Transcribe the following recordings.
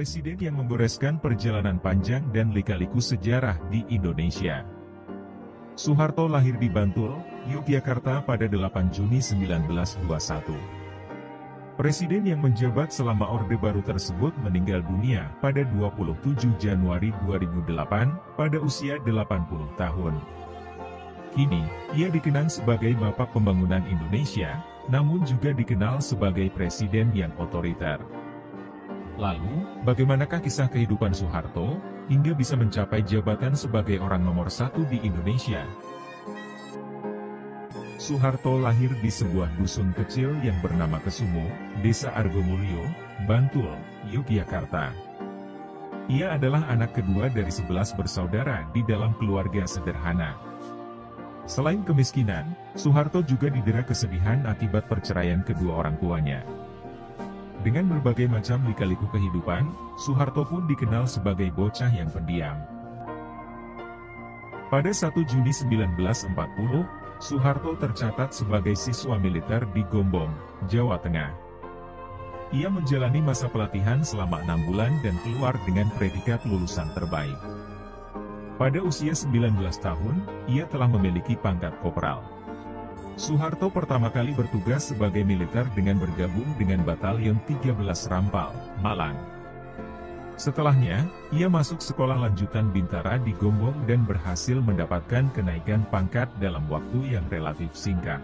Presiden yang membereskan perjalanan panjang dan lika-liku sejarah di Indonesia. Soeharto lahir di Bantul, Yogyakarta pada 8 Juni 1921. Presiden yang menjabat selama Orde Baru tersebut meninggal dunia pada 27 Januari 2008 pada usia 80 tahun. Kini, ia dikenang sebagai Bapak Pembangunan Indonesia, namun juga dikenal sebagai presiden yang otoriter. Lalu, bagaimanakah kisah kehidupan Soeharto, hingga bisa mencapai jabatan sebagai orang nomor 1 di Indonesia? Soeharto lahir di sebuah dusun kecil yang bernama Kesumo, Desa Argomulyo, Bantul, Yogyakarta. Ia adalah anak kedua dari 11 bersaudara di dalam keluarga sederhana. Selain kemiskinan, Soeharto juga didera kesedihan akibat perceraian kedua orang tuanya. Dengan berbagai macam lika-liku kehidupan, Soeharto pun dikenal sebagai bocah yang pendiam. Pada 1 Juni 1940, Soeharto tercatat sebagai siswa militer di Gombong, Jawa Tengah. Ia menjalani masa pelatihan selama 6 bulan dan keluar dengan predikat lulusan terbaik. Pada usia 19 tahun, ia telah memiliki pangkat kopral. Soeharto pertama kali bertugas sebagai militer dengan bergabung dengan Batalion 13 Rampal, Malang. Setelahnya, ia masuk sekolah lanjutan Bintara di Gombong dan berhasil mendapatkan kenaikan pangkat dalam waktu yang relatif singkat.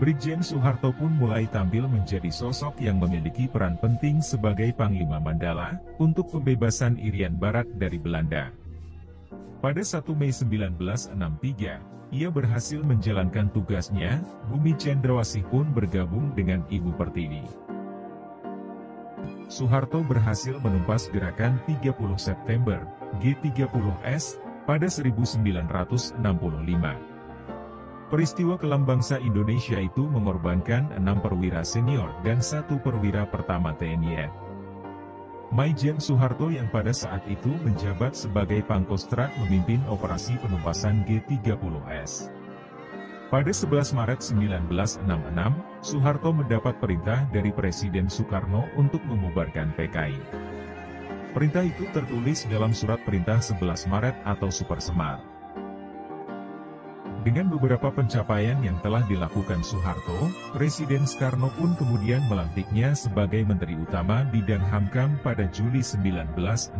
Brigjen Soeharto pun mulai tampil menjadi sosok yang memiliki peran penting sebagai Panglima Mandala untuk pembebasan Irian Barat dari Belanda. Pada 1 Mei 1963, ia berhasil menjalankan tugasnya. Bumi Cendrawasih pun bergabung dengan Ibu Pertiwi. Soeharto berhasil menumpas gerakan 30 September, G30S, pada 1965. Peristiwa kelam bangsa Indonesia itu mengorbankan 6 perwira senior dan 1 perwira pertama TNI. Maijen Soeharto yang pada saat itu menjabat sebagai Pangkostrat memimpin operasi penumpasan G30S. Pada 11 Maret 1966, Soeharto mendapat perintah dari Presiden Soekarno untuk membubarkan PKI. Perintah itu tertulis dalam Surat Perintah 11 Maret atau Super Semar. Dengan beberapa pencapaian yang telah dilakukan Soeharto, Presiden Soekarno pun kemudian melantiknya sebagai Menteri Utama Bidang Hamkam pada Juli 1966.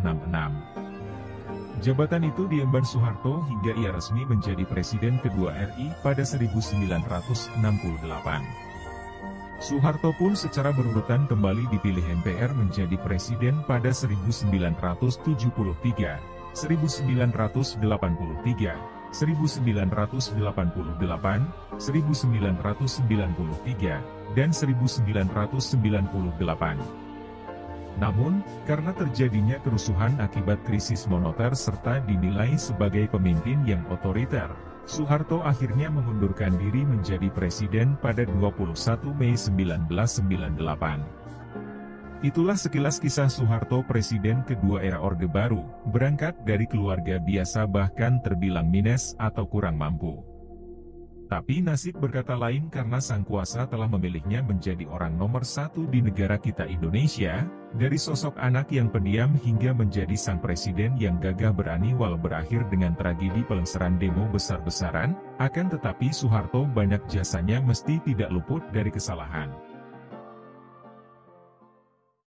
Jabatan itu diemban Soeharto hingga ia resmi menjadi Presiden kedua RI pada 1968. Soeharto pun secara berurutan kembali dipilih MPR menjadi Presiden pada 1973, 1983, 1988, 1993, dan 1998. Namun, karena terjadinya kerusuhan akibat krisis moneter serta dinilai sebagai pemimpin yang otoriter, Soeharto akhirnya mengundurkan diri menjadi presiden pada 21 Mei 1998. Itulah sekilas kisah Soeharto presiden kedua era Orde Baru, berangkat dari keluarga biasa bahkan terbilang minus atau kurang mampu. Tapi nasib berkata lain karena sang kuasa telah memilihnya menjadi orang nomor 1 di negara kita Indonesia, dari sosok anak yang pendiam hingga menjadi sang presiden yang gagah berani walau berakhir dengan tragedi pelengseran demo besar-besaran, akan tetapi Soeharto banyak jasanya mesti tidak luput dari kesalahan.